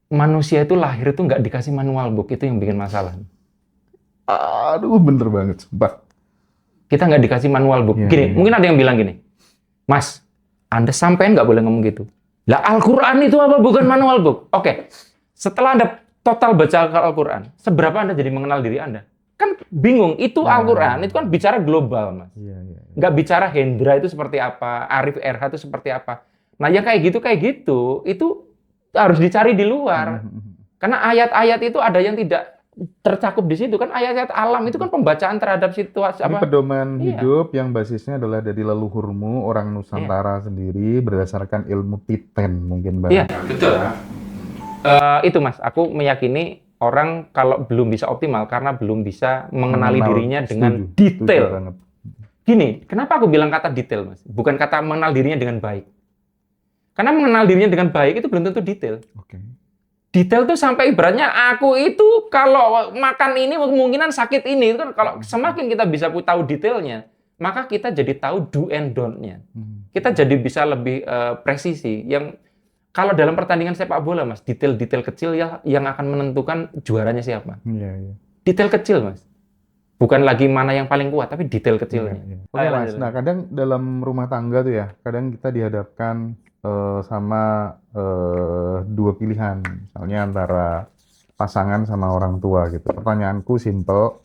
manusia itu lahir itu nggak dikasih manual book, itu yang bikin masalah. Aduh, bener banget, sumpah. Kita nggak dikasih manual book. Iya, Gini, iya. mungkin ada yang bilang gini, Mas, Anda sampean nggak boleh ngomong gitu. Lah Al-Quran itu apa bukan manual book? Oke, setelah Anda total baca Al-Quran, seberapa Anda jadi mengenal diri Anda? Kan bingung, itu Al-Quran, itu kan bicara global, Mas. Iya, iya. Nggak bicara Hendra itu seperti apa, Arif RH itu seperti apa. Nah, yang kayak gitu, itu harus dicari di luar. Karena ayat-ayat itu ada yang tidak tercakup di situ kan, ayat-ayat alam itu kan pembacaan terhadap situasi Ini apa? pedoman Iya. hidup yang basisnya adalah dari leluhurmu, orang Nusantara sendiri, berdasarkan ilmu titen mungkin, Bang. Iya, betul. Itu Mas, aku meyakini orang kalau belum bisa optimal karena belum bisa mengenali Mengenal, dirinya dengan setuju detail. banget. Gini, kenapa aku bilang kata detail, Mas? Bukan kata mengenal dirinya dengan baik. Karena mengenal dirinya dengan baik itu belum tentu detail. Oke. Detail tuh sampai ibaratnya aku itu kalau makan ini kemungkinan sakit ini. Itu kan kalau semakin kita bisa tahu detailnya, maka kita jadi tahu do and don't-nya. Kita jadi bisa lebih presisi. Yang kalau dalam pertandingan sepak bola, Mas, detail-detail kecil ya yang akan menentukan juaranya siapa. Iya, iya. Detail kecil, Mas. Bukan lagi mana yang paling kuat, tapi detail kecilnya. Iya, iya. Oke, Mas. Nah, kadang dalam rumah tangga tuh ya, kadang kita dihadapkan sama dua pilihan, misalnya antara pasangan sama orang tua gitu. Pertanyaanku simple,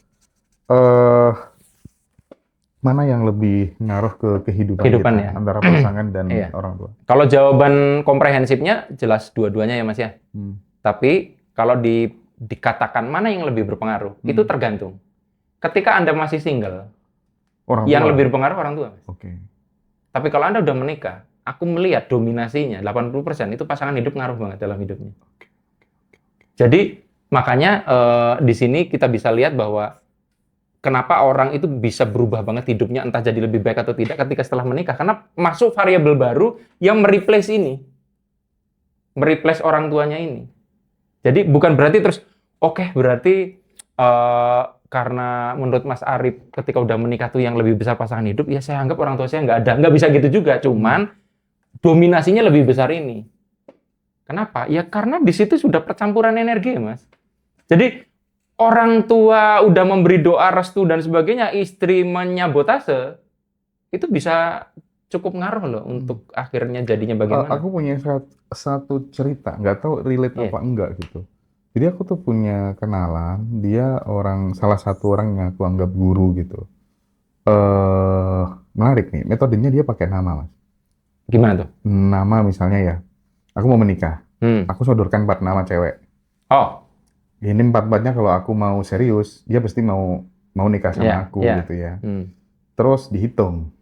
mana yang lebih ngaruh ke kehidupan Kehidupan kita ya. antara pasangan dan Iya. orang tua? Kalau jawaban komprehensifnya jelas dua-duanya ya, Mas ya. Tapi kalau dikatakan mana yang lebih berpengaruh, itu tergantung. Ketika Anda masih single, Orang yang tua. lebih berpengaruh orang tua. Oke. Tapi kalau Anda udah menikah, aku melihat dominasinya 80% itu pasangan hidup ngaruh banget dalam hidupnya. Jadi makanya di sini kita bisa lihat bahwa kenapa orang itu bisa berubah banget hidupnya, entah jadi lebih baik atau tidak ketika setelah menikah. Karena masuk variabel baru yang mereplace ini. Mereplace orang tuanya ini. Jadi bukan berarti terus, oke, berarti karena menurut Mas Arif ketika udah menikah tuh yang lebih besar pasangan hidup, ya saya anggap orang tua saya nggak ada. Nggak bisa gitu juga, cuman dominasinya lebih besar ini. Kenapa? Ya karena di situ sudah percampuran energi, Mas. Jadi orang tua udah memberi doa restu dan sebagainya, istri menyabotase, itu bisa cukup ngaruh loh untuk akhirnya jadinya bagaimana. Aku punya satu cerita, nggak tahu relate apa enggak gitu. Jadi aku tuh punya kenalan, dia salah satu orang yang aku anggap guru gitu. Menarik nih, metodenya dia pakai nama, Mas. Gimana tuh? Nama misalnya ya, aku mau menikah, aku sodorkan 4 nama cewek. Oh, Ini 4-4-nya kalau aku mau serius, dia pasti mau nikah sama aku gitu ya. Terus dihitung.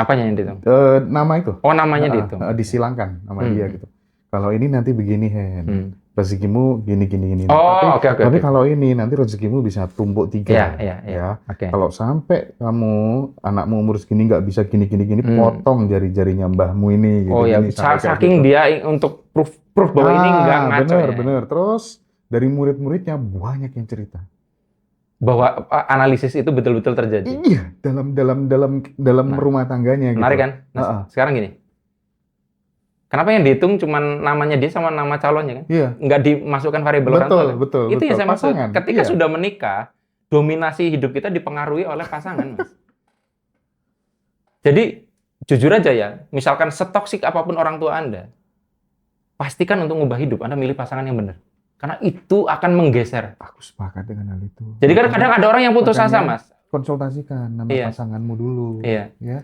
apanya yang dihitung? Nama itu. Oh, namanya dihitung. Disilangkan nama dia gitu. Kalau ini nanti begini, Hen. Rezekimu gini. Oh, Tapi kalau ini nanti rezekimu bisa tumpuk 3. Iya. Oke. Kalau sampai anakmu umur segini nggak bisa gini, potong jari-jarinya mbahmu ini. Gitu, Oh ya, gini, sampai kayak saking gitu. dia untuk proof bahwa ini nggak ngaco ya. Bener. Terus dari murid-muridnya banyak yang cerita. Bahwa analisis itu betul-betul terjadi. Iya, dalam rumah tangganya. Menarik gitu. kan? Nah, sekarang gini. Kenapa yang dihitung cuma namanya dia sama nama calonnya kan? Iya. Nggak dimasukkan variabel orang tua. Betul. Itu yang saya maksud. Pasangan, Ketika iya. sudah menikah, dominasi hidup kita dipengaruhi oleh pasangan, Mas. Jadi, jujur aja ya, misalkan setoksik apapun orang tua Anda, pastikan untuk mengubah hidup, Anda milih pasangan yang benar. Karena itu akan menggeser. Aku sepakat dengan hal itu. Jadi kan kadang ada orang yang putus asa, Mas. Konsultasikan nama pasanganmu dulu. Iya. Ya.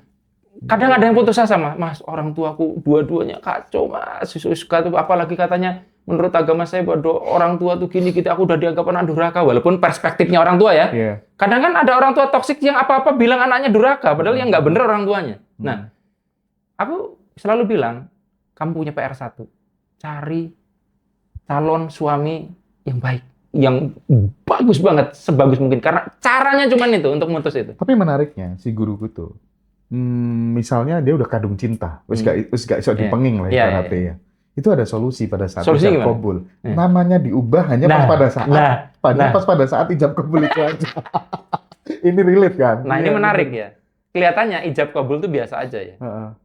Kadang ada yang putus asa, Mas, orang tuaku dua-duanya kacau, Mas. Suka tuh, apalagi katanya menurut agama saya bahwa orang tua tuh gini, aku udah dianggap anak durhaka. Walaupun perspektifnya orang tua ya. Iya. Kadang kan ada orang tua toksik yang apa-apa bilang anaknya durhaka, padahal yang nggak bener orang tuanya. Nah, aku selalu bilang, kamu punya PR 1. Cari calon suami yang baik, yang bagus banget, sebagus mungkin. Karena caranya cuma itu, untuk memutus itu. Tapi menariknya, si guruku tuh, misalnya dia udah kadung cinta, wis gak iso dipenging lah ibaratnya ya. Itu ada solusi pada saat ijab kabul. Namanya diubah hanya pas pada saat ijab kabul itu aja. Ini relate kan? Nah, ini menarik ya. Kelihatannya ijab kabul itu biasa aja ya.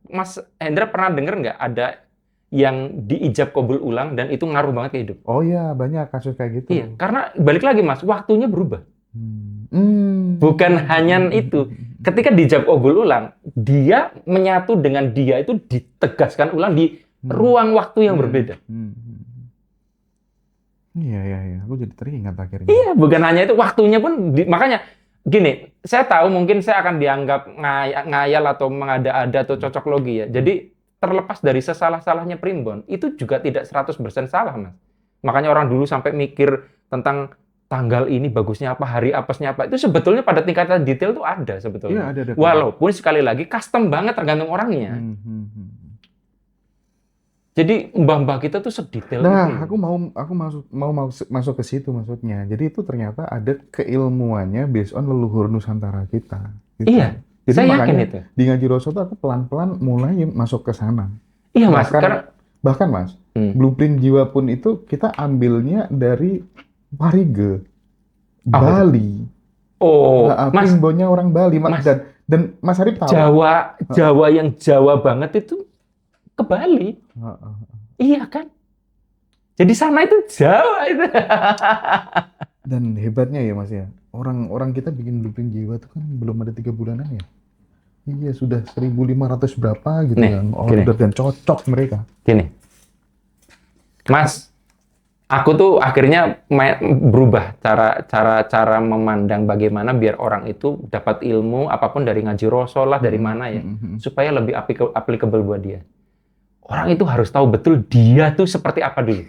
Mas Hendra pernah dengar nggak ada yang diijab kabul ulang dan itu ngaruh banget ke hidup. Oh iya, banyak kasus kayak gitu. Iya, karena balik lagi Mas, waktunya berubah. Bukan hanya itu. Ketika dijab kabul ulang, dia menyatu dengan dia itu ditegaskan ulang di ruang waktu yang berbeda. Iya. Aku jadi teringat akhirnya. Iya, bukan hanya itu, waktunya pun makanya gini, saya tahu mungkin saya akan dianggap ngayal atau mengada-ada atau cocok logi ya. Jadi terlepas dari sesalah-salahnya primbon, itu juga tidak 100% salah, Mas. Makanya orang dulu sampai mikir tentang tanggal ini bagusnya apa, hari apesnya apa. Itu sebetulnya pada tingkatan detail itu ada sebetulnya. Iya, ada. Walaupun sekali lagi custom banget tergantung orangnya. Jadi mbah-mbah kita tuh sedetail nah, itu. aku masuk ke situ maksudnya. Jadi itu ternyata ada keilmuannya based on leluhur Nusantara kita. Gitu. Iya. Jadi saya makanya yakin itu. Di Ngaji Roso tuh aku pelan-pelan mulai masuk ke sana. Iya Mas, bahkan Mas, blueprint jiwa pun itu kita ambilnya dari Warige, Bali. Oh, Mas, primbonnya orang Bali, Mas, dan Mas Arif tahu. Jawa yang Jawa banget itu ke Bali. Iya kan? Jadi sana itu Jawa itu. Dan hebatnya ya Mas ya, orang kita bikin blueprint jiwa tuh kan belum ada 3 bulanan ya. Iya, sudah 1.500 berapa gitu yang order dan cocok mereka. Gini, Mas, aku tuh akhirnya berubah cara memandang bagaimana biar orang itu dapat ilmu apapun dari Ngaji Roso lah, dari mana ya, supaya lebih applicable buat dia. Orang itu harus tahu betul dia tuh seperti apa dulu.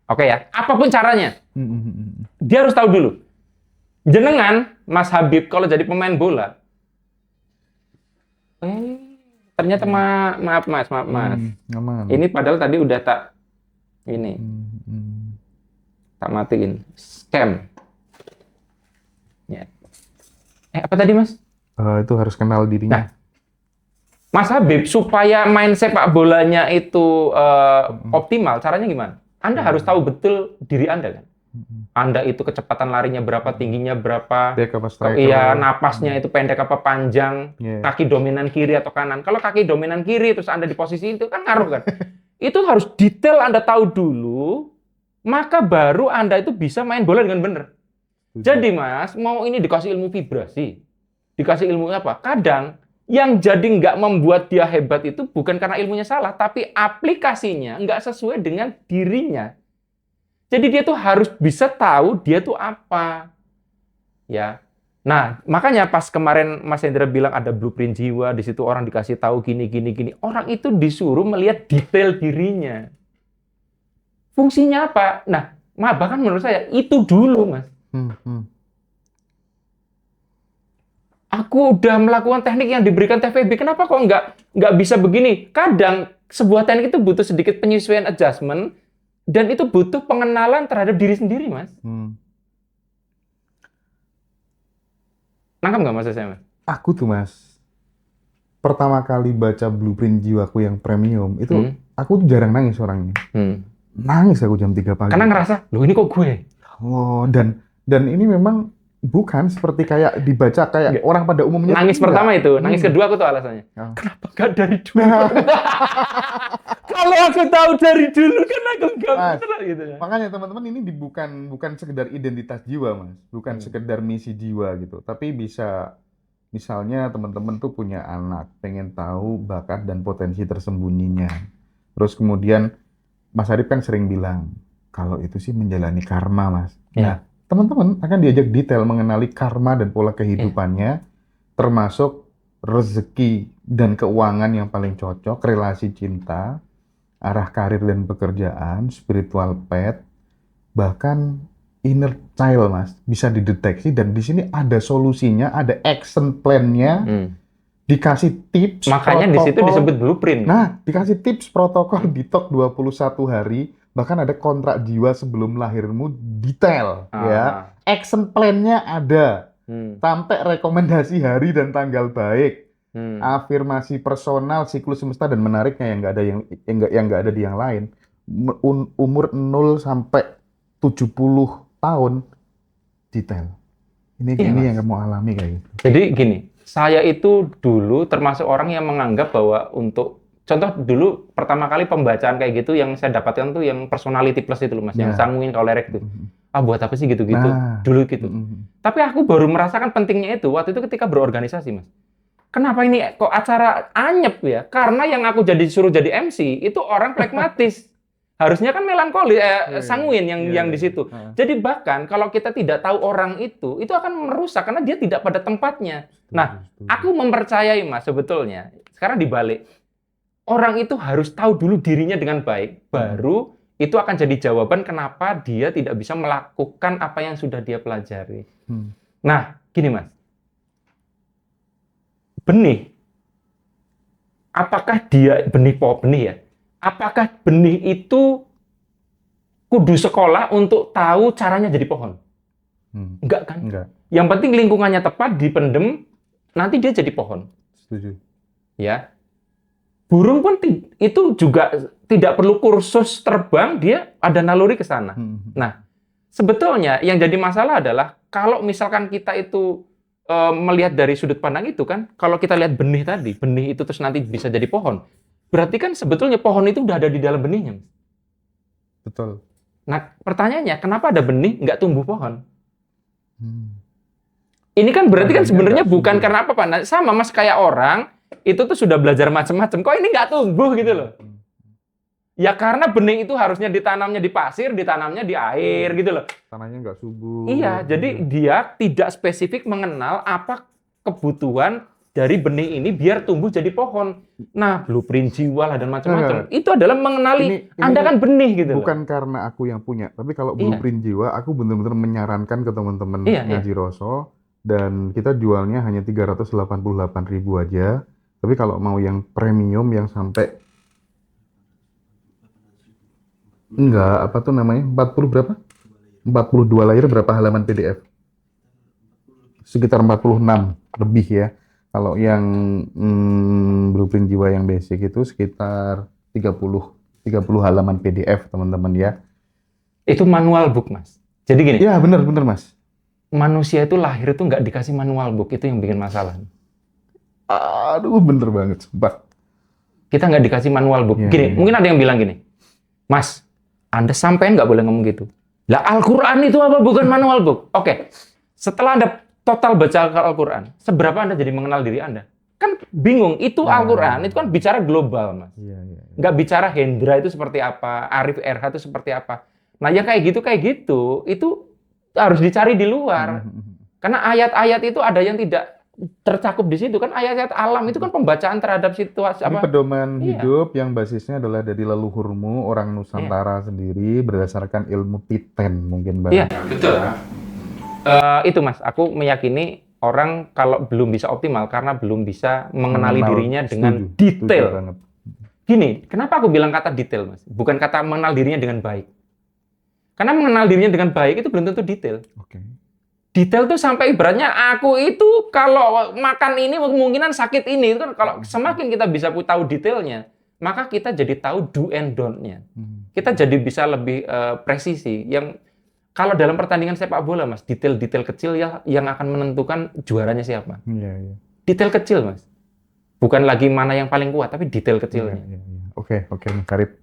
Oke ya, apapun caranya, dia harus tahu dulu. Jenengan, Mas Habib, kalau jadi pemain bola, ternyata maaf Mas. Ini padahal tadi udah tak tak matiin, scam. Ya. Apa tadi Mas? Itu harus kenal dirinya. Nah, Mas Habib, supaya main sepak bolanya itu optimal, caranya gimana? Anda harus tahu betul diri Anda kan? Anda itu kecepatan larinya berapa, tingginya berapa, iya, napasnya itu pendek apa panjang, kaki dominan kiri atau kanan. Kalau kaki dominan kiri terus Anda di posisi itu kan ngaruh kan? Itu harus detail Anda tahu dulu, maka baru Anda itu bisa main bola dengan benar. Jadi Mas, mau ini dikasih ilmu vibrasi, dikasih ilmu apa? Kadang yang jadi nggak membuat dia hebat itu bukan karena ilmunya salah, tapi aplikasinya nggak sesuai dengan dirinya. Jadi dia tuh harus bisa tahu dia tuh apa. Ya. Nah, makanya pas kemarin Mas Hendra bilang ada blueprint jiwa, di situ orang dikasih tahu gini. Orang itu disuruh melihat detail dirinya. Fungsinya apa? Nah, bahkan menurut saya itu dulu, Mas. Aku udah melakukan teknik yang diberikan TVB, kenapa kok nggak bisa begini? Kadang sebuah teknik itu butuh sedikit penyesuaian adjustment, dan itu butuh pengenalan terhadap diri sendiri, Mas. Nangkep nggak maksud saya, Mas? Aku tuh, Mas, pertama kali baca blueprint jiwaku yang premium, itu aku tuh jarang nangis orangnya. Nangis aku jam 3 pagi. Karena ngerasa, loh ini kok gue? Oh, dan ini memang bukan seperti kayak dibaca kayak orang pada umumnya. Nangis pertama itu, nangis kedua aku tuh alasannya. Kenapa gak dari dulu? Kalau aku tahu dari dulu kan aku gak bisa gitu. Makanya teman-teman ini bukan sekedar identitas jiwa, Mas. Bukan sekedar misi jiwa gitu. Tapi bisa misalnya teman-teman tuh punya anak, pengen tahu bakat dan potensi tersembunyinya. Terus kemudian Mas Arif kan sering bilang kalau itu sih menjalani karma, Mas. Nah, teman-teman akan diajak detail mengenali karma dan pola kehidupannya, termasuk rezeki dan keuangan yang paling cocok, relasi cinta, arah karir dan pekerjaan, spiritual path, bahkan inner child, Mas, bisa dideteksi dan di sini ada solusinya, ada action plan-nya, dikasih tips. Makanya di situ disebut blueprint. Nah, dikasih tips protokol detox 21 hari. Bahkan ada kontrak jiwa sebelum lahirmu detail, ya. Action plan-nya ada, sampai rekomendasi hari dan tanggal baik, afirmasi personal, siklus semesta dan menariknya yang nggak ada di yang lain. Umur 0 sampai 70 tahun detail. Ini yang kamu alami kayak gitu. Jadi gini, saya itu dulu termasuk orang yang menganggap bahwa untuk contoh dulu pertama kali pembacaan kayak gitu yang saya dapatkan tuh yang personality plus itu loh Mas, yang sanguin kolerik tuh. Buat apa sih gitu-gitu? Dulu gitu. Tapi aku baru merasakan pentingnya itu waktu itu ketika berorganisasi, Mas. Kenapa ini kok acara anyep ya? Karena yang aku suruh jadi MC itu orang pragmatis. Harusnya kan melankoli, sanguin yang di situ. Jadi bahkan kalau kita tidak tahu orang itu akan merusak karena dia tidak pada tempatnya. Nah, aku mempercayai Mas sebetulnya. Sekarang dibalik. Orang itu harus tahu dulu dirinya dengan baik, baru itu akan jadi jawaban kenapa dia tidak bisa melakukan apa yang sudah dia pelajari. Nah, gini Mas. Benih. Apakah dia benih ya? Apakah benih itu kudu sekolah untuk tahu caranya jadi pohon? Enggak kan? Enggak. Yang penting lingkungannya tepat, dipendem, nanti dia jadi pohon. Setuju. Ya. Burung pun itu juga tidak perlu kursus terbang, dia ada naluri ke sana. Nah, sebetulnya yang jadi masalah adalah kalau misalkan kita itu melihat dari sudut pandang itu kan, kalau kita lihat benih tadi, benih itu terus nanti bisa jadi pohon, berarti kan sebetulnya pohon itu udah ada di dalam benihnya. Betul. Nah, pertanyaannya, kenapa ada benih nggak tumbuh pohon? Ini kan berarti kan sebenarnya bukan karena apa, Pak. Nah, sama Mas, kayak orang itu tuh sudah belajar macam-macam, kok ini nggak tumbuh gitu loh. Ya karena benih itu harusnya ditanamnya di pasir, ditanamnya di air gitu loh. Tanahnya nggak subur. Iya, jadi dia tidak spesifik mengenal apa kebutuhan dari benih ini biar tumbuh jadi pohon. Nah, blueprint jiwa lah dan macam-macam. Itu adalah mengenali Anda kan benih gitu. Bukan karena aku yang punya, tapi kalau blueprint jiwa, aku benar-benar menyarankan ke teman-teman Ngaji Roso, dan kita jualnya hanya 388.000 aja. Tapi kalau mau yang premium yang sampai apa tuh namanya? 40 berapa? 42 layar berapa halaman PDF? Sekitar 46 lebih ya. Kalau yang blueprint jiwa yang basic itu sekitar 30 halaman PDF, teman-teman ya. Itu manual book, Mas. Jadi gini. Ya, benar Mas. Manusia itu lahir itu nggak dikasih manual book, itu yang bikin masalah. Aduh, bener banget, sumpah. Kita nggak dikasih manual book. Gini, mungkin ada yang bilang gini, Mas, Anda sampean nggak boleh ngomong gitu. Lah, Al-Quran itu apa bukan manual book? Oke, setelah Anda total baca Al-Quran, seberapa Anda jadi mengenal diri Anda? Kan bingung, itu Al-Quran, itu kan bicara global, Mas. Nggak bicara Hendra itu seperti apa, Arif RH itu seperti apa. Nah, yang kayak gitu, itu harus dicari di luar. Karena ayat-ayat itu ada yang tidak tercakup di situ kan, ayat-ayat alam itu kan pembacaan terhadap situasi ini pedoman hidup yang basisnya adalah dari leluhurmu orang Nusantara sendiri berdasarkan ilmu titen mungkin Mbak. Iya, betul. Itu Mas, aku meyakini orang kalau belum bisa optimal karena belum bisa mengenali dirinya dengan detail. Gini, kenapa aku bilang kata detail, Mas? Bukan kata mengenal dirinya dengan baik. Karena mengenal dirinya dengan baik itu belum tentu detail. Detail tuh sampai ibaratnya aku itu kalau makan ini kemungkinan sakit ini. Itu kan kalau semakin kita bisa tahu detailnya, maka kita jadi tahu do and don't-nya. Kita jadi bisa lebih presisi. Yang kalau dalam pertandingan sepak bola, Mas, detail-detail kecil ya yang akan menentukan juaranya siapa. Detail kecil, Mas. Bukan lagi mana yang paling kuat, tapi detail kecilnya. Oke, Mas Arif.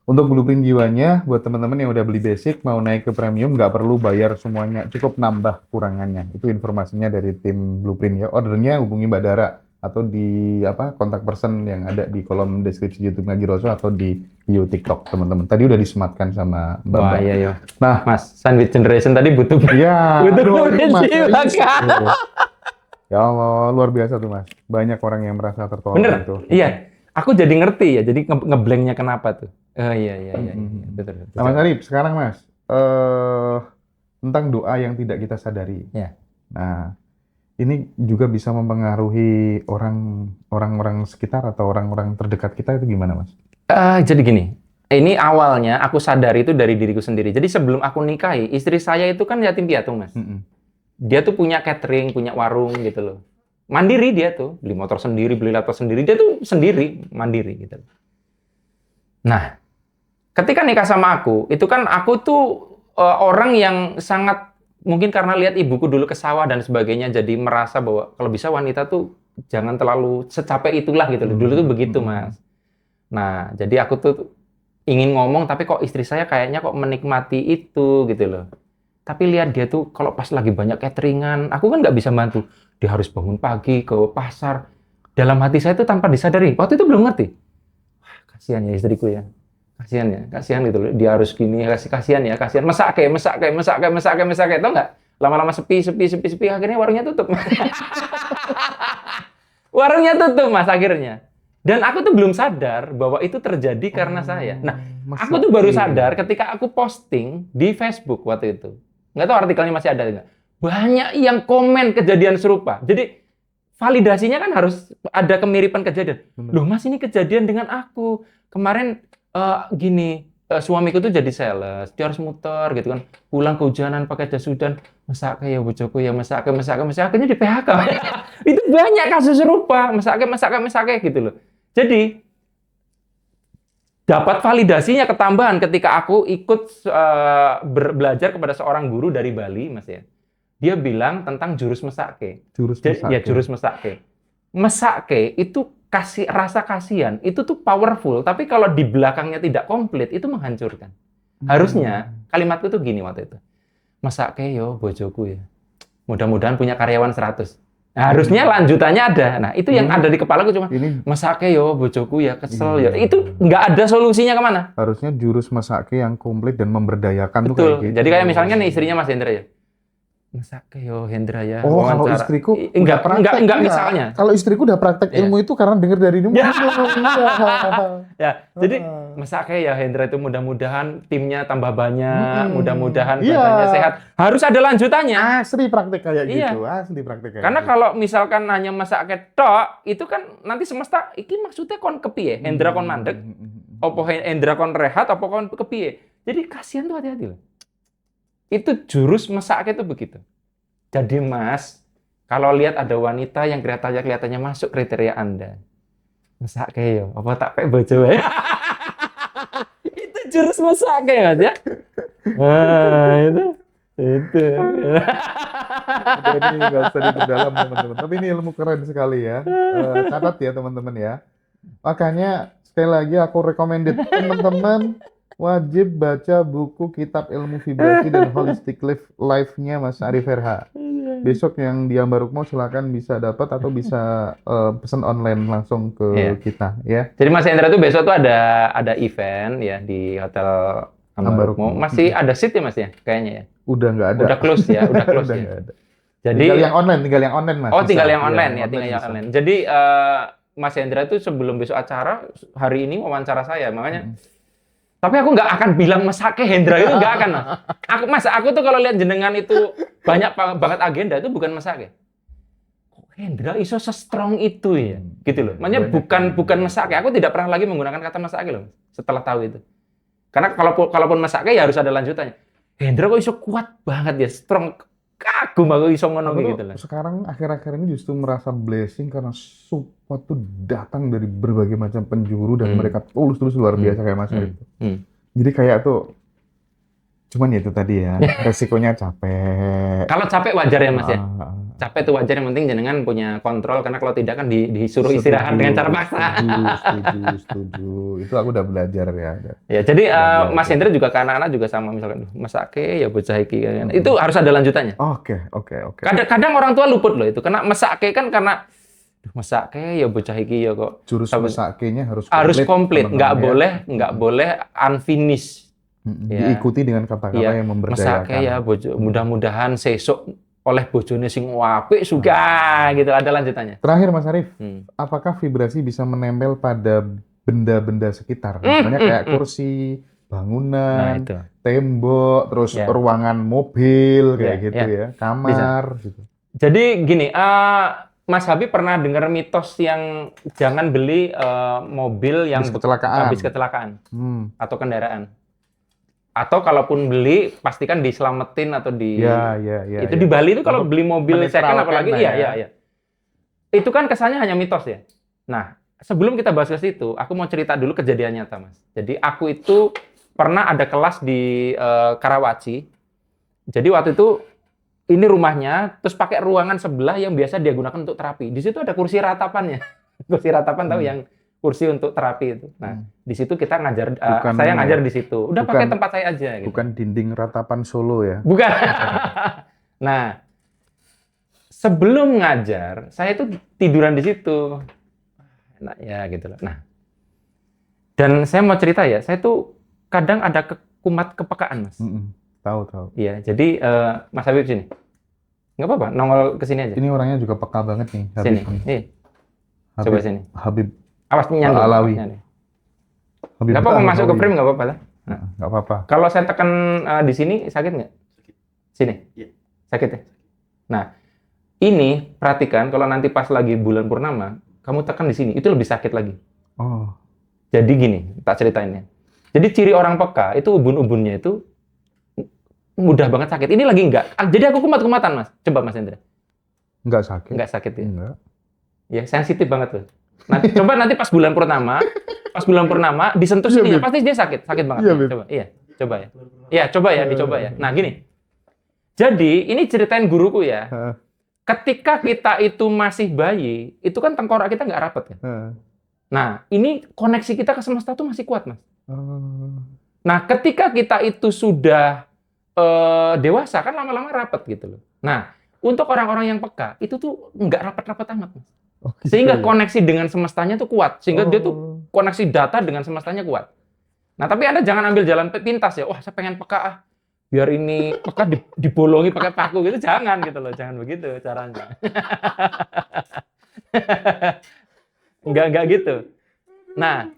Untuk blueprint jiwanya, buat teman-teman yang udah beli basic, mau naik ke premium, nggak perlu bayar semuanya, cukup nambah kurangannya. Itu informasinya dari tim blueprint ya. Ordernya hubungi Mbak Dara atau di kontak person yang ada di kolom deskripsi YouTube Ngaji Roso atau di video TikTok teman-teman. Tadi udah disematkan sama Mbak. Wah, iya. Nah, Mas, Sandwich Generation tadi butuh blueprint jiwa kan? Ya Allah, luar biasa tuh Mas. Banyak orang yang merasa tertolong. Bener? Itu. Iya. Aku jadi ngerti ya, jadi ngeblanknya kenapa tuh. Iya. Betul. Nah, Mas Arif, sekarang Mas, tentang doa yang tidak kita sadari. Nah, ini juga bisa mempengaruhi orang-orang sekitar atau orang-orang terdekat kita itu gimana, Mas? Jadi gini, ini awalnya aku sadari itu dari diriku sendiri. Jadi sebelum aku nikahi, istri saya itu kan yatim piatu, Mas. Dia tuh punya catering, punya warung gitu loh. Mandiri dia tuh, beli motor sendiri, beli laptop sendiri, dia tuh sendiri, mandiri gitu. Nah, ketika nikah sama aku, itu kan aku tuh orang yang sangat, mungkin karena lihat ibuku dulu ke sawah dan sebagainya, jadi merasa bahwa kalau bisa wanita tuh jangan terlalu secapek itulah gitu. Dulu tuh begitu, Mas. Nah, jadi aku tuh ingin ngomong, tapi kok istri saya kayaknya kok menikmati itu gitu loh. Tapi lihat dia tuh kalau pas lagi banyak cateringan, aku kan nggak bisa bantu. Dia harus bangun pagi ke pasar. Dalam hati saya tuh tanpa disadari, waktu itu belum ngerti. Wah, kasihan ya istriku ya. Kasihan gitu loh. Dia harus gini, kasihan ya, kasihan. Masak kayak, tau nggak? Lama-lama sepi, akhirnya warungnya tutup. Warungnya tutup, Mas, akhirnya. Dan aku tuh belum sadar bahwa itu terjadi karena saya. Nah, aku tuh baru sadar ketika aku posting di Facebook waktu itu. Nggak tahu artikelnya masih ada nggak. Banyak yang komen kejadian serupa. Jadi, validasinya kan harus ada kemiripan kejadian. Loh, Mas, ini kejadian dengan aku. Kemarin suamiku tuh jadi sales. Dia harus muter gitu kan. Pulang kehujanan pakai jas hujan. Masak ya bojoku ya, masak. Akhirnya di PHK. Itu banyak kasus serupa. Masak gitu loh. Jadi, dapat validasinya ketambahan ketika aku ikut belajar kepada seorang guru dari Bali, Mas ya. Dia bilang tentang jurus mesake. Ya, jurus mesake. Mesake itu rasa kasihan, itu tuh powerful, tapi kalau di belakangnya tidak komplit, itu menghancurkan. Harusnya, kalimatku tuh gini waktu itu. Mesake yo bojoku ya. Mudah-mudahan punya karyawan 100. Nah, harusnya lanjutannya ada. Nah, itu yang ada di kepalaku cuma mesake yo bojoku ya, kesel ya. Itu nggak ada solusinya kemana. Harusnya jurus mesake yang komplit dan memberdayakan. Betul. Tuh kayak gitu. Jadi kayak misalnya nih istrinya Mas Hendra ya. Mesake yo Hendra ya. Oh, kalau istriku enggak misalnya. Kalau istriku udah praktek ilmu itu karena dengar dari ilmu. Ya, jadi mesake ya Hendra itu mudah-mudahan timnya tambah banyak, mudah-mudahan badannya sehat. Harus ada lanjutannya. Asli praktek kayak gitu, asli praktek kayak karena gitu. Kalau misalkan hanya mesake tok, itu kan nanti semesta iki maksudnya kon kepiye? Hendra kon mandek, opo Hendra kon rehat, opo kon kepiye? Jadi kasihan tuh, hati-hati loh. Itu jurus mesake itu begitu. Jadi Mas, kalau lihat ada wanita yang kelihatannya masuk kriteria Anda, mesake yo, apa tak pek bojo wae. Itu jurus mesake Mas ya. Nah, itu. Jadi nggak usah diperdalam teman-teman. Tapi ini ilmu keren sekali ya. Catat ya teman-teman ya. Makanya sekali lagi aku recommended teman-teman wajib baca buku Kitab Ilmu Vibrasi dan Holistic Life-nya Mas Arif RH. Besok yang di Ambarukmo silakan bisa dapat atau bisa pesan online langsung ke kita ya. Jadi Mas Hendra tuh besok tuh ada event ya di Hotel Ambarukmo. Masih ada seat ya Mas ya kayaknya ya. Udah nggak ada. Udah close ya. Ada. Jadi tinggal yang online Mas. Oh, tinggal yang online ya, tinggal yang online. Jadi Mas Hendra tuh sebelum besok acara hari ini wawancara saya, makanya tapi aku nggak akan bilang mesake Hendra itu, nggak akan. Aku tuh kalau lihat jenengan itu banyak banget agenda, itu bukan mesake. Kok Hendra iso se-strong itu ya? Gitu loh. Makanya bukan mesake. Aku tidak pernah lagi menggunakan kata mesake loh setelah tahu itu. Karena kalaupun mesake ya harus ada lanjutannya. Hendra kok iso kuat banget ya, strong. Kagum aku iso ngono gitu loh. Sekarang akhir-akhir ini justru merasa blessing karena support tuh datang dari berbagai macam penjuru dan mereka tulus luar biasa kayak Mas itu. Jadi kayak tuh cuman ya itu tadi ya, resikonya capek. Kalau capek wajar ya Mas ya. Capek itu wajar, yang penting jenengan punya kontrol, karena kalau tidak kan disuruh istirahat dengan cara paksa. Setuju. Itu aku udah belajar ya. Ya, jadi Mas Hendra juga ke anak-anak juga sama, misalkan mesake ya bocah iki kan. Itu harus ada lanjutannya. Oke. Kadang orang tua luput loh itu. Karena mesake kan karena mesake ya bocah iki ya kok. Jurus mesakenya harus komplit, nggak boleh unfinished. Diikuti dengan kata-kata yang memberdayakan. Mesake ya bojo, mudah-mudahan sesuk oleh bojone sing apik juga gitu, ada lanjutannya. Terakhir Mas Arif, apakah vibrasi bisa menempel pada benda-benda sekitar? Misalnya kayak kursi, bangunan, tembok, terus ruangan mobil kayak gitu ya, kamar gitu. Jadi gini, Mas Habib pernah dengar mitos yang jangan beli mobil yang habis kecelakaan atau kendaraan. Atau kalaupun beli, pastikan diselamatin atau di... Itu di Bali itu kalau beli mobil second apalagi, iya. Itu kan kesannya hanya mitos ya. Nah, sebelum kita bahas ke situ, aku mau cerita dulu kejadian nyata, Mas. Jadi aku itu pernah ada kelas di Karawaci. Jadi waktu itu, ini rumahnya, terus pakai ruangan sebelah yang biasa dia gunakan untuk terapi. Di situ ada kursi ratapannya. Kursi ratapan tahu yang kursi untuk terapi itu. Nah, di situ kita ngajar, saya ngajar di situ. Udah pakai tempat saya aja. Gitu. Bukan dinding ratapan Solo ya? Bukan. Nah, sebelum ngajar, saya itu tiduran di situ. Nah, ya gitu loh. Nah, dan saya mau cerita ya, saya tuh kadang ada kumat kepekaan, Mas. Tahu. Iya, jadi Mas Habib sini. Nggak apa-apa, nongol ke sini aja. Ini orangnya juga peka banget nih, Habib. Sini. Iya. Coba sini. Habib. Awas nyandung. Alawi. Nggak apa-apa, masuk ke frame nggak apa-apa lah. Nah, nggak apa-apa. Kalau saya tekan di sini, sakit nggak? Sini? Iya. Sakit ya? Nah, ini perhatikan kalau nanti pas lagi bulan purnama, kamu tekan di sini, itu lebih sakit lagi. Oh. Jadi gini, tak ceritain ya. Jadi ciri orang peka, itu ubun-ubunnya itu mudah banget sakit. Ini lagi enggak. Jadi aku kumat-kumatan, Mas. Coba Mas Hendra. Enggak sakit? Enggak sakit ya? Enggak. Ya, sensitif banget tuh. Nanti, coba nanti pas bulan purnama, disentuh sini, pasti dia sakit banget. Iya, coba ya. Iya, coba ya, dicoba ya. Nah, gini. Jadi, ini ceritain guruku ya. Ketika kita itu masih bayi, itu kan tengkorak kita nggak rapat kan? Nah, ini koneksi kita ke semesta tuh masih kuat, Mas. Nah, ketika kita itu sudah dewasa, kan lama-lama rapat gitu loh. Nah, untuk orang-orang yang peka, itu tuh nggak rapat-rapat amat, Mas. Sehingga koneksi dengan semestanya tuh kuat. Sehingga dia tuh koneksi data dengan semestanya kuat. Nah, tapi Anda jangan ambil jalan pintas ya. Wah, saya pengen peka biar ini peka dibolongi pakai paku gitu. Jangan gitu loh. Jangan begitu caranya. Enggak gitu. Nah,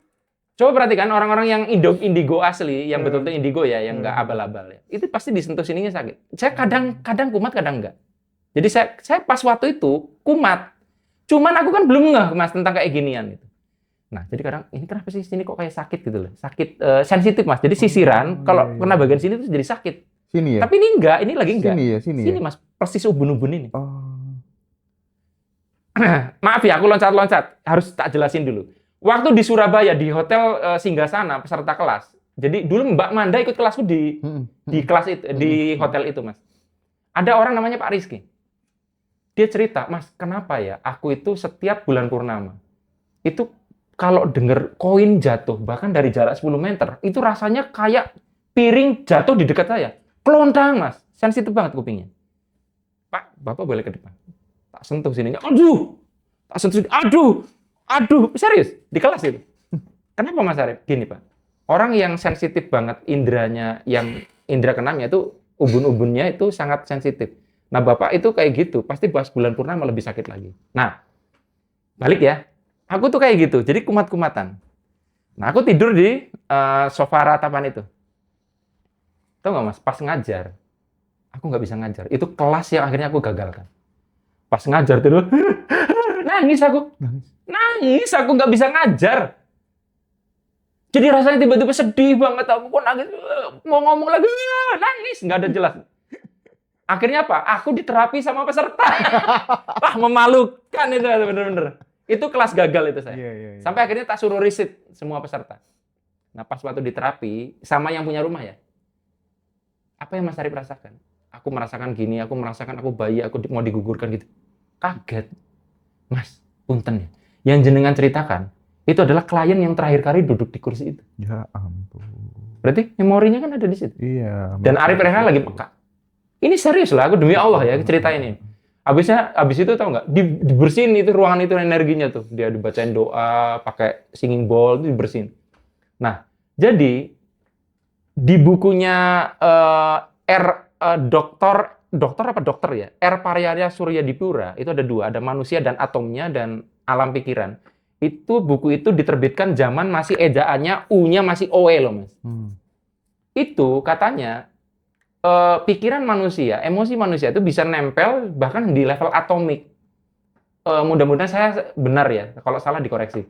coba perhatikan orang-orang yang indigo asli, yang betul-betul indigo ya, yang nggak abal-abal ya. Itu pasti disentuh sininya sakit. Saya kadang kumat, kadang enggak. Jadi saya pas waktu itu kumat. Cuman aku kan belum ngeh, Mas, tentang kayak ginian gitu. Nah, jadi kadang ini kenapa sih sini kok kayak sakit gitu loh. Sakit sensitif, Mas. Jadi sisiran kalau kena bagian sini tuh jadi sakit. Sini ya? Tapi ini enggak, ini lagi enggak. Sini Mas, persis ubun-ubun ini. Oh. Maaf ya, aku loncat-loncat. Harus tak jelasin dulu. Waktu di Surabaya di hotel Singgasana peserta kelas. Jadi dulu Mbak Manda ikut kelasku di kelas itu, di hotel itu, Mas. Ada orang namanya Pak Rizky. Dia cerita, Mas, kenapa ya aku itu setiap bulan purnama itu kalau denger koin jatuh bahkan dari jarak 10 meter, itu rasanya kayak piring jatuh di dekat saya. Kelontang, Mas. Sensitif banget kupingnya. Pak, Bapak boleh ke depan. Tak sentuh sininya. Aduh. Tak sentuh sini. Aduh, serius di kelas itu. Kenapa Mas Arif? Gini, Pak. Orang yang sensitif banget indranya, yang indra keenamnya itu ubun-ubunnya itu sangat sensitif. Nah, Bapak itu kayak gitu, pasti pas bulan purnama lebih sakit lagi. Nah, balik ya. Aku tuh kayak gitu, jadi kumat-kumatan. Nah, aku tidur di sofa ratapan itu. Tahu nggak, Mas? Pas ngajar, aku nggak bisa ngajar. Itu kelas yang akhirnya aku gagalkan. Pas ngajar tidur, nangis aku nggak bisa ngajar. Jadi rasanya tiba-tiba sedih banget, aku kok nangis, mau ngomong lagi, nangis, nggak ada jelas. Akhirnya apa? Aku diterapi sama peserta. Wah, memalukan itu bener-bener. Itu kelas gagal itu saya. Yeah. Sampai akhirnya tak suruh riset semua peserta. Nah, pas waktu diterapi, sama yang punya rumah ya, apa yang Mas Arif rasakan? Aku merasakan gini, aku merasakan aku bayi, aku mau digugurkan gitu. Kaget. Mas, punten ya. Yang jenengan ceritakan, itu adalah klien yang terakhir kali duduk di kursi itu. Ya ampun. Berarti memorinya kan ada di situ. Iya. Dan Arif Rehna lagi peka. Ini serius lah, aku demi Allah ya cerita ini. Abis itu tahu nggak, dibersihin itu ruangan itu energinya tuh. Dia dibacain doa, pakai singing bowl, itu dibersihin. Nah, jadi di bukunya dokter ya, R. Paryarya Suryadipura, itu ada 2, ada manusia dan atomnya dan alam pikiran. Itu buku itu diterbitkan zaman masih ejaannya U-nya masih OE loh, Mas. Itu katanya pikiran manusia, emosi manusia itu bisa nempel bahkan di level atomik. Mudah-mudahan saya benar ya, kalau salah dikoreksi.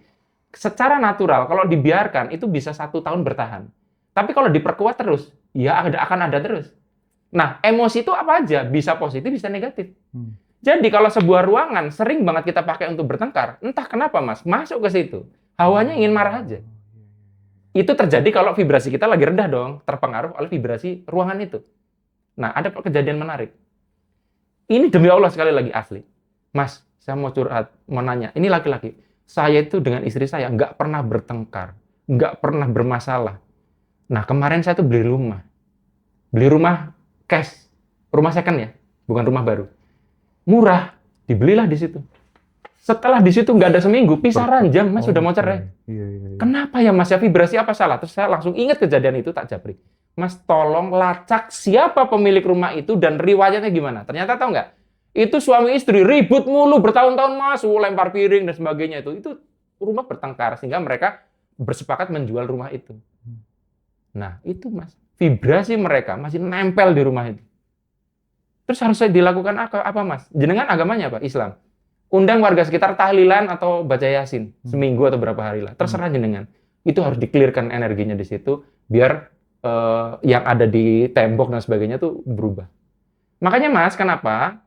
Secara natural, kalau dibiarkan itu bisa 1 tahun bertahan. Tapi kalau diperkuat terus, ya akan ada terus. Nah, emosi itu apa aja? Bisa positif, bisa negatif. Jadi kalau sebuah ruangan sering banget kita pakai untuk bertengkar, entah kenapa Mas, masuk ke situ, hawanya ingin marah aja. Itu terjadi kalau vibrasi kita lagi rendah dong, terpengaruh oleh vibrasi ruangan itu. Nah, ada kejadian menarik. Ini demi Allah sekali lagi asli. Mas, saya mau curhat, mau nanya. Ini laki-laki. saya itu dengan istri saya nggak pernah bertengkar, nggak pernah bermasalah. Nah, kemarin saya tuh beli rumah cash, rumah second ya, bukan rumah baru. Murah, dibelilah di situ. Setelah di situ nggak ada seminggu, pisah ranjang, Mas, sudah mau cerai. Iya. Kenapa ya, Mas? Ya vibrasi apa salah? Terus saya langsung ingat kejadian itu, tak japri. Mas, tolong lacak siapa pemilik rumah itu dan riwayatnya gimana. Ternyata tahu nggak? Itu suami istri ribut mulu bertahun-tahun, Mas, lempar piring dan sebagainya itu. Itu rumah bertengkar sehingga mereka bersepakat menjual rumah itu. Nah, itu, Mas. Vibrasi mereka masih nempel di rumah itu. Terus harus saya dilakukan apa, Mas? Jenengan agamanya apa? Islam. Undang warga sekitar tahlilan atau baca yasin seminggu atau berapa hari lah. Terserah jenengan. Itu harus dikelirkan energinya di situ biar yang ada di tembok dan sebagainya tuh berubah. Makanya, Mas, kenapa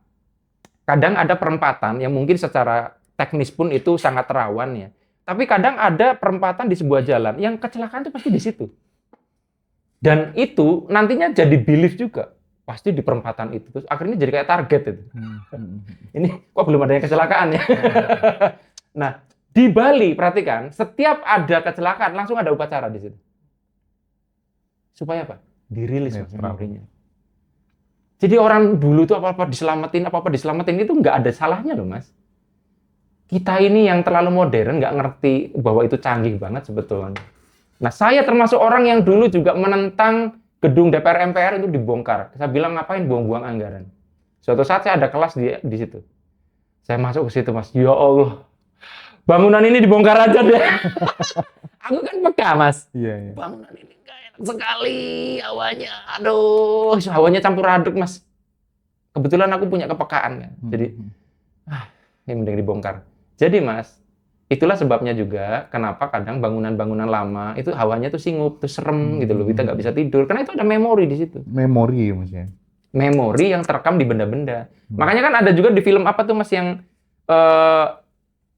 kadang ada perempatan yang mungkin secara teknis pun itu sangat rawan ya. Tapi kadang ada perempatan di sebuah jalan yang kecelakaan itu pasti di situ. Dan itu nantinya jadi belief juga. Pasti di perempatan itu. Terus akhirnya jadi kayak target itu. Ini kok belum ada yang kecelakaan ya? Nah, di Bali, perhatikan, setiap ada kecelakaan langsung ada upacara di situ. Supaya apa? Dirilis memorinya. Jadi orang dulu itu apa-apa diselamatin itu nggak ada salahnya loh, Mas. Kita ini yang terlalu modern nggak ngerti bahwa itu canggih banget sebetulnya. Nah, saya termasuk orang yang dulu juga menentang gedung DPR MPR itu dibongkar. Saya bilang ngapain buang-buang anggaran. Suatu saat saya ada kelas di situ. Saya masuk ke situ, Mas. Ya Allah, bangunan ini dibongkar aja deh. Aku kan peka, Mas. Iya. Bangunan ini nggak enak sekali hawanya. Aduh, hawanya campur aduk, Mas. Kebetulan aku punya kepekaan kan. Jadi, ini mending dibongkar. Jadi, Mas, itulah sebabnya juga kenapa kadang bangunan-bangunan lama itu hawanya tuh singup, tuh serem gitu loh. Kita nggak bisa tidur karena itu ada memori di situ. Memori maksudnya. Memori yang terekam di benda-benda. Makanya kan ada juga di film apa tuh, Mas, yang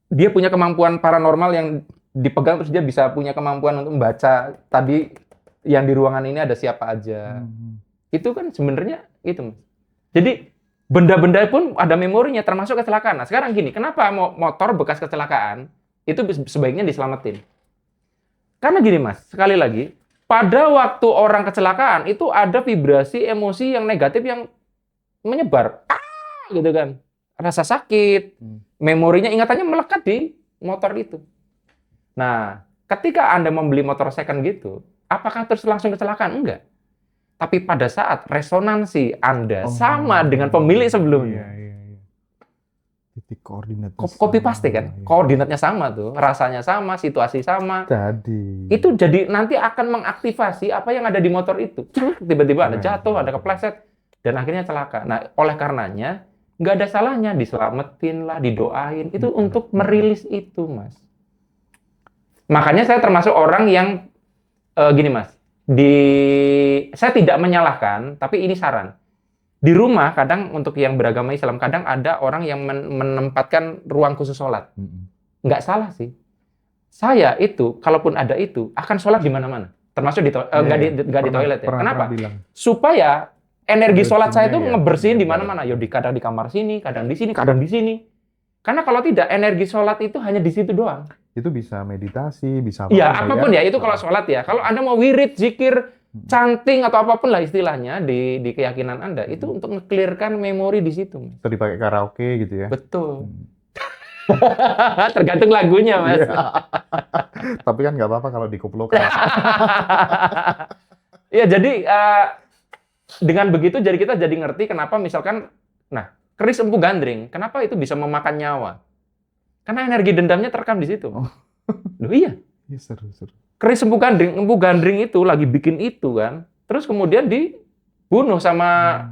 dia punya kemampuan paranormal yang dipegang terus dia bisa punya kemampuan untuk membaca tadi yang di ruangan ini ada siapa aja. Itu kan sebenarnya itu, Mas. Jadi benda-benda pun ada memorinya termasuk kecelakaan. Nah, sekarang gini, kenapa motor bekas kecelakaan itu sebaiknya diselamatin? Karena gini, Mas, sekali lagi, pada waktu orang kecelakaan itu ada vibrasi emosi yang negatif yang menyebar. Gitu kan. Rasa sakit, memorinya, ingatannya melekat di motor itu. Nah, ketika Anda membeli motor second gitu, apakah terus langsung kecelakaan? Enggak. Tapi pada saat resonansi Anda sama dengan pemilik sebelumnya. Iya. Titik koordinat. Copy paste kan? Iya. Koordinatnya sama tuh, rasanya sama, situasi sama. Itu jadi nanti akan mengaktifasi apa yang ada di motor itu. Tiba-tiba ada jatuh, ada kepleset, dan akhirnya celaka. Nah, oleh karenanya, nggak ada salahnya diselamatin lah, didoain. Itu untuk merilis itu, Mas. Makanya saya termasuk orang yang, gini, Mas. Saya tidak menyalahkan, tapi ini saran. Di rumah kadang untuk yang beragama Islam kadang ada orang yang menempatkan ruang khusus sholat. Nggak salah sih. Saya itu kalaupun ada itu akan sholat di mana-mana, termasuk nggak di toilet ya. Kenapa? Supaya energi sholat saya itu ngebersihin di mana-mana. Ya kadang di kamar sini, kadang di sini, kadang di sini. Karena kalau tidak energi sholat itu hanya di situ doang. Itu bisa meditasi, bisa apapun ya itu kalau sholat ya. Kalau Anda mau wirid, zikir, canting atau apapun lah istilahnya di keyakinan Anda itu untuk nge-clearkan memori di situ. Atau dipakai karaoke gitu ya. Betul. Tergantung lagunya, Mas. Tapi kan nggak apa-apa kalau dikuplokan. Ya, jadi dengan begitu jadi kita jadi ngerti kenapa misalkan keris empu gandring, kenapa itu bisa memakan nyawa? Karena energi dendamnya terekam di situ. Loh iya. Iya, seru. Keris empu gandring itu lagi bikin itu kan, terus kemudian dibunuh sama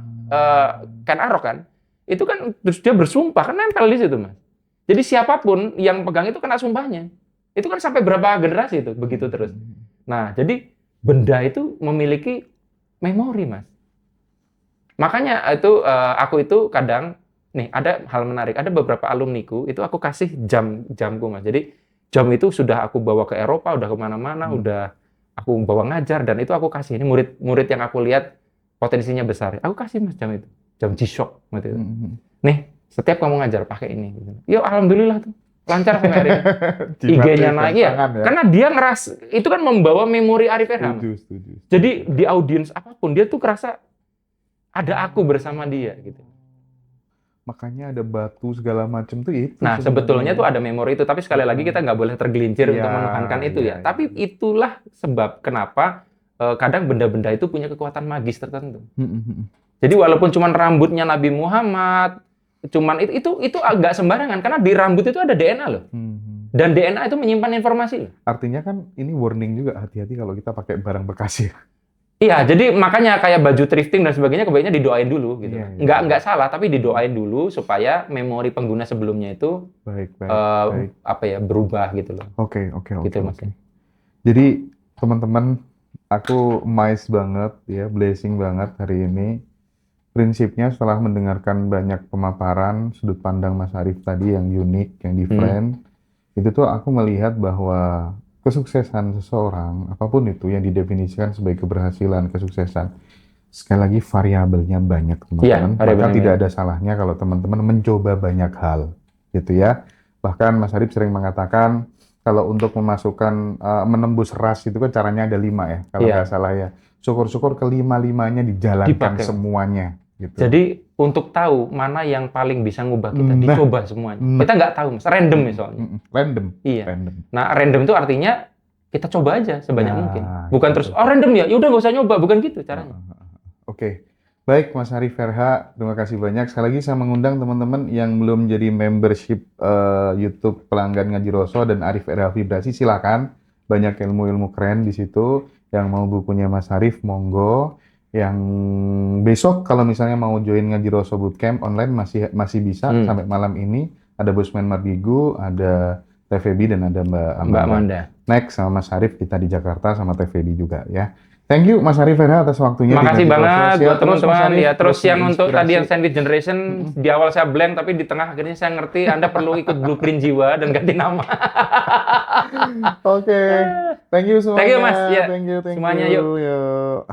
Ken Arok kan, itu kan terus dia bersumpah kan nempel di situ, Mas. Jadi siapapun yang pegang itu kena sumpahnya, itu kan sampai berapa generasi itu begitu terus. Nah, jadi benda itu memiliki memori, Mas. Makanya itu aku itu kadang ada hal menarik, ada beberapa alumniku itu aku kasih jamku, Mas. Jadi jam itu sudah aku bawa ke Eropa, udah kemana-mana, udah aku bawa ngajar, dan itu aku kasih. Ini murid yang aku lihat potensinya besar. Aku kasih, Mas, jam itu. Jam G-Shock. Gitu. Nih, setiap kamu ngajar, pakai ini. Gitu. Ya, alhamdulillah tuh. Lancar sampai hari ini. IG-nya naik ya. Karena dia itu kan membawa memori Arif Erham. Setuju. Jadi di audiens apapun dia tuh kerasa ada aku bersama dia gitu. Makanya ada batu segala macam tuh itu. Nah, sebetulnya tuh ada memori itu, tapi sekali lagi kita nggak boleh tergelincir untuk menuhankan itu ya. Tapi itulah sebab kenapa kadang benda-benda itu punya kekuatan magis tertentu. Jadi walaupun cuman rambutnya Nabi Muhammad, cuman itu agak sembarangan karena di rambut itu ada DNA loh. Dan DNA itu menyimpan informasi loh. Artinya kan ini warning juga, hati-hati kalau kita pakai barang bekas ya. Iya, jadi makanya kayak baju thrifting dan sebagainya kebaiknya didoain dulu gitu. Nggak salah, tapi didoain dulu supaya memori pengguna sebelumnya itu baik. Apa ya, berubah gitu loh. Oke. Gitu, Mas. Jadi teman-teman, aku amazed banget ya, blessing banget hari ini. Prinsipnya setelah mendengarkan banyak pemaparan sudut pandang Mas Arif tadi yang unik, yang different, itu tuh aku melihat bahwa kesuksesan seseorang, apapun itu yang didefinisikan sebagai keberhasilan, kesuksesan, sekali lagi variabelnya banyak, teman-teman. Maka tidak ada salahnya kalau teman-teman mencoba banyak hal, gitu ya. Bahkan Mas Arif sering mengatakan, kalau untuk memasukkan, menembus ras itu kan caranya ada 5 ya, kalau nggak salah ya. Syukur-syukur kelima-limanya dijalankan semuanya. Gitu. Jadi untuk tahu mana yang paling bisa ngubah kita, dicoba semuanya. Kita nggak tahu, Mas. Random misalnya. Random. Iya. Nah, random itu artinya kita coba aja sebanyak mungkin. Bukan terus, random ya, yaudah nggak usah nyoba. Bukan gitu caranya. Oke. Baik, Mas Arif Erha, terima kasih banyak. Sekali lagi saya mengundang teman-teman yang belum jadi membership YouTube pelanggan Ngaji Roso dan Arif Erha Vibrasi, silakan. Banyak ilmu-ilmu keren di situ. Yang mau bukunya Mas Arif, monggo. Yang besok kalau misalnya mau join Ngaji Roso Bootcamp online masih bisa sampai malam ini. Ada Bosman Margigu, ada TVB dan ada Mbak Amanda. Next sama Mas Arif kita di Jakarta sama TVB juga ya. Thank you Mas Arif Erha atas waktunya. Makasih banget buat teman-teman ya. Terus yang untuk tadi yang Sandwich Generation di awal saya blank tapi di tengah akhirnya saya ngerti Anda perlu ikut blueprint jiwa dan ganti nama. Oke. Thank you semuanya. Thank you Mas. Ya. Thank you. Semuanya yuk.